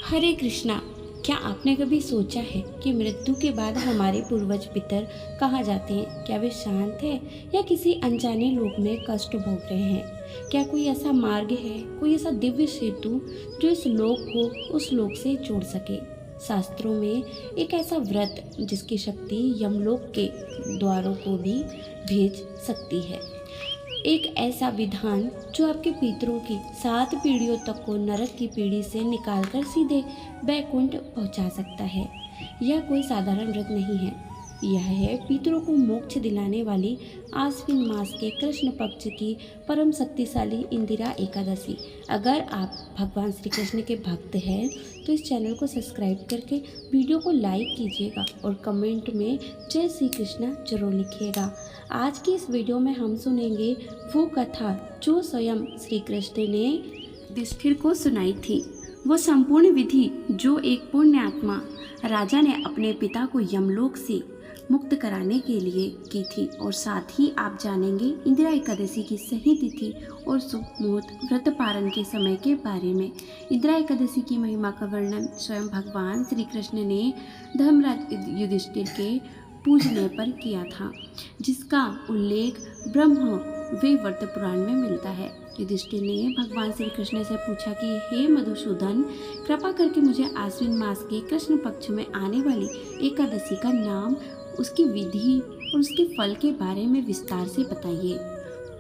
हरे कृष्णा। क्या आपने कभी सोचा है कि मृत्यु के बाद हमारे पूर्वज पितर कहाँ जाते हैं? क्या वे शांत हैं या किसी अनजाने लोक में कष्ट भोग रहे हैं? क्या कोई ऐसा मार्ग है, कोई ऐसा दिव्य सेतु जो इस लोक को उस लोक से जोड़ सके? शास्त्रों में एक ऐसा व्रत जिसकी शक्ति यमलोक के द्वारों को भी भेज सकती है। एक ऐसा विधान जो आपके पितरों की 7 पीढ़ियों तक को नरक की पीढ़ी से निकालकर सीधे बैकुंठ पहुंचा सकता है। यह कोई साधारण व्रत नहीं है। यह है पितरों को मोक्ष दिलाने वाली आश्विन मास के कृष्ण पक्ष की परम शक्तिशाली इंदिरा एकादशी। अगर आप भगवान श्री कृष्ण के भक्त हैं तो इस चैनल को सब्सक्राइब करके वीडियो को लाइक कीजिएगा और कमेंट में जय श्री कृष्ण जरूर लिखिएगा। आज की इस वीडियो में हम सुनेंगे वो कथा जो स्वयं श्री कृष्ण ने युधिष्ठिर को सुनाई थी। वो संपूर्ण विधि जो एक पुण्यात्मा राजा ने अपने पिता को यमलोक से मुक्त कराने के लिए की थी। और साथ ही आप जानेंगे इंदिरा एकादशी की सही तिथि और शुभ मुहूर्त व्रत पारण के समय के बारे में। इंदिरा एकादशी की महिमा का वर्णन स्वयं भगवान श्री कृष्ण ने धर्मराज युधिष्ठिर के पूजने पर किया था, जिसका उल्लेख ब्रह्म वैवर्त पुराण में मिलता है। युधिष्ठिर ने भगवान श्री कृष्ण से पूछा कि हे मधुसूदन, कृपा करके मुझे आश्विन मास के कृष्ण पक्ष में आने वाली एकादशी का नाम, उसकी विधि और उसके फल के बारे में विस्तार से बताइए।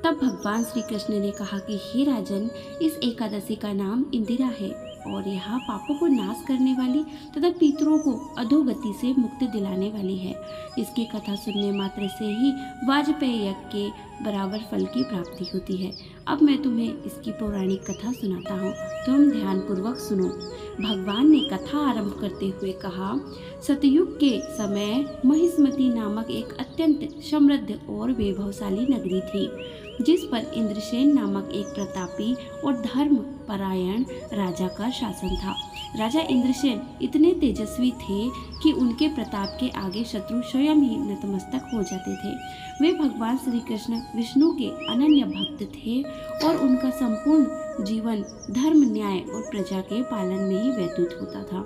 तब भगवान श्री कृष्ण ने कहा कि हे राजन, इस एकादशी का नाम इंदिरा है और यह पापों को नाश करने वाली तथा पितरों को अधोगति से मुक्ति दिलाने वाली है। इसकी कथा सुनने मात्र से ही वाजपेयी यज्ञ के बराबर फल की प्राप्ति होती है। अब मैं तुम्हें इसकी पौराणिक कथा सुनाता हूँ, तुम ध्यानपूर्वक सुनो। भगवान ने कथा आरंभ करते हुए कहा, सतयुग के समय महिष्मती नामक एक अत्यंत समृद्ध और वैभवशाली नगरी थी, जिस पर इंद्रसेन नामक एक प्रतापी और धर्म परायण राजा का शासन था। राजा इंद्रसेन इतने तेजस्वी थे कि उनके प्रताप के आगे शत्रु स्वयं ही नतमस्तक हो जाते थे। वे भगवान श्री कृष्ण विष्णु के अनन्य भक्त थे और उनका संपूर्ण जीवन धर्म, न्याय और प्रजा के पालन में ही व्यतीत होता था।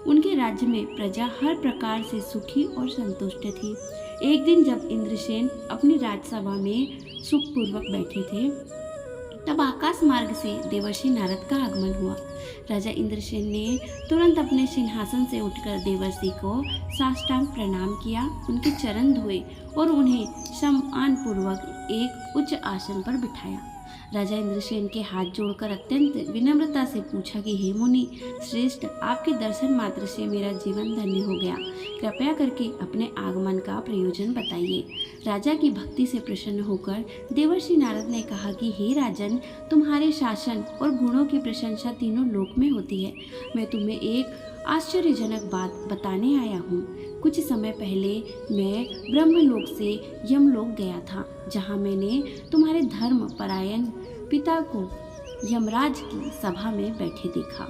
उनके राज्य में प्रजा हर प्रकार से सुखी और संतुष्ट थी। एक दिन जब इंद्रसेन अपनी राजसभा में सुखपूर्वक बैठे थे, तब आकाश मार्ग से देवर्षि नारद का आगमन हुआ। राजा इंद्रसेन ने तुरंत अपने सिंहासन से उठकर देवर्षि को साष्टांग प्रणाम किया, उनके चरण धोए और उन्हें सम्मानपूर्वक एक उच्च आसन पर बिठाया। राजा इंद्रसेन के हाथ जोड़कर अत्यंत विनम्रता से पूछा कि हे मुनि श्रेष्ठ, आपके दर्शन मात्र से मेरा जीवन धन्य हो गया। कृपया करके अपने आगमन का प्रयोजन बताइए। राजा की भक्ति से प्रसन्न होकर देवर्षि नारद ने कहा कि हे राजन, तुम्हारे शासन और गुणों की प्रशंसा तीनों लोक में होती है। मैं तुम्हें एक आश्चर्यजनक बात बताने आया हूँ। कुछ समय पहले मैं ब्रह्मलोक से यमलोक गया था, जहाँ मैंने तुम्हारे धर्म परायण पिता को यमराज की सभा में बैठे देखा।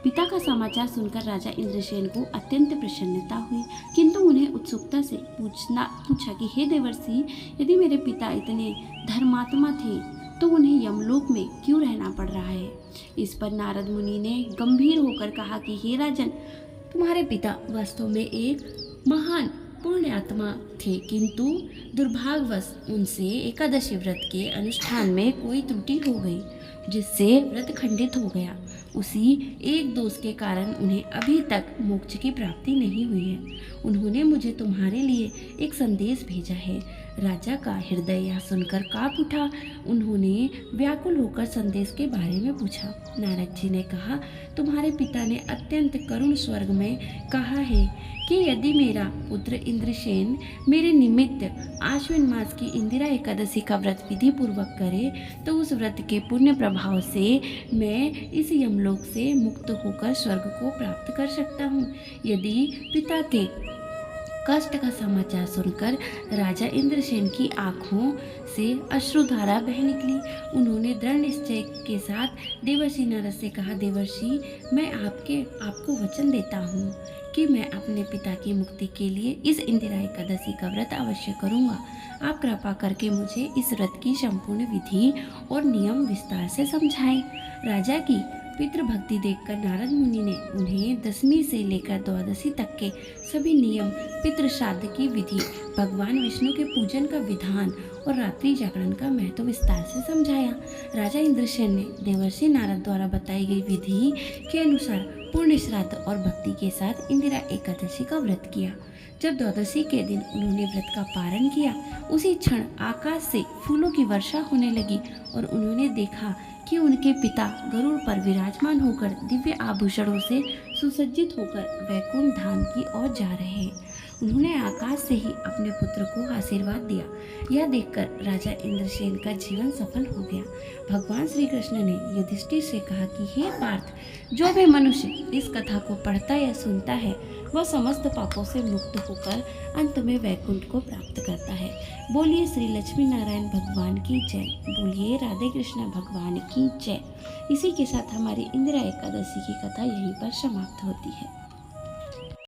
पिता का समाचार सुनकर राजा इंद्रसेन को अत्यंत प्रसन्नता हुई, किंतु उन्हें उत्सुकता से पूछा कि हे देवर्षि, यदि मेरे पिता इतने धर्मात्मा थे तो उन्हें यमलोक में क्यों रहना पड़ रहा है। इस पर नारद मुनि ने गंभीर होकर कहा कि हे राजन, तुम्हारे पिता वास्तव में एक महान पुण्यात्मा थे, किंतु दुर्भाग्यवश उनसे एकादशी व्रत के अनुष्ठान में कोई त्रुटि हो गई, जिससे व्रत खंडित हो गया। उसी एक दोष के कारण उन्हें अभी तक मोक्ष की प्राप्ति नहीं हुई है। उन्होंने मुझे तुम्हारे लिए एक संदेश भेजा है। राजा का हृदय यह सुनकर कांप उठा। उन्होंने व्याकुल होकर संदेश के बारे में पूछा। नारद जी ने कहा, तुम्हारे पिता ने अत्यंत करुण स्वर में कहा है कि यदि मेरा पुत्र इंद्रसेन मेरे निमित्त आश्विन मास की इंदिरा एकादशी का व्रत विधि पूर्वक करे तो उस व्रत के पुण्य प्रभाव से मैं इस यमलोक से मुक्त होकर स्वर्ग को प्राप्त कर सकता हूँ। यदि पिता के कष्ट का समाचार सुनकर राजा इंद्रसेन की आंखों से अश्रुधारा बह निकली। उन्होंने दृढ़ निश्चय के साथ देवर्षि नारद से कहा, देवर्षि, मैं आपको वचन देता हूँ कि मैं अपने पिता की मुक्ति के लिए इस इंदिरा एकादशी का व्रत अवश्य करूँगा। आप कृपा करके मुझे इस व्रत की संपूर्ण विधि और नियम विस्तार से समझाएं। राजा की पितृभक्ति देखकर नारद मुनि ने उन्हें 10वीं से लेकर 12वीं तक के सभी नियम, पितृ श्राद्ध की विधि, भगवान विष्णु के पूजन का विधान और रात्रि जागरण का महत्व विस्तार से समझाया। राजा इंद्रसेन ने देवर्षि नारद द्वारा बताई गई विधि के अनुसार पूर्ण श्राद्ध और भक्ति के साथ इंदिरा एकादशी का व्रत किया। जब 12वीं के दिन उन्होंने व्रत का पारण किया, उसी क्षण आकाश से फूलों की वर्षा होने लगी और उन्होंने देखा कि उनके पिता गरुड़ पर विराजमान होकर दिव्य आभूषणों से सुसज्जित होकर वैकुंठ धाम की ओर जा रहे हैं। उन्होंने आकाश से ही अपने पुत्र को आशीर्वाद दिया। यह देखकर राजा इंद्रसेन का जीवन सफल हो गया। भगवान श्री कृष्ण ने युधिष्ठिर से कहा कि हे पार्थ, जो भी मनुष्य इस कथा को पढ़ता या सुनता है वह समस्त पापों से मुक्त होकर अंत में वैकुंठ को प्राप्त करता है। बोलिए श्री लक्ष्मी नारायण भगवान की जय। बोलिए राधे कृष्ण भगवान की जय। इसी के साथ हमारी इंदिरा एकादशी की कथा यहीं पर समाप्त होती है।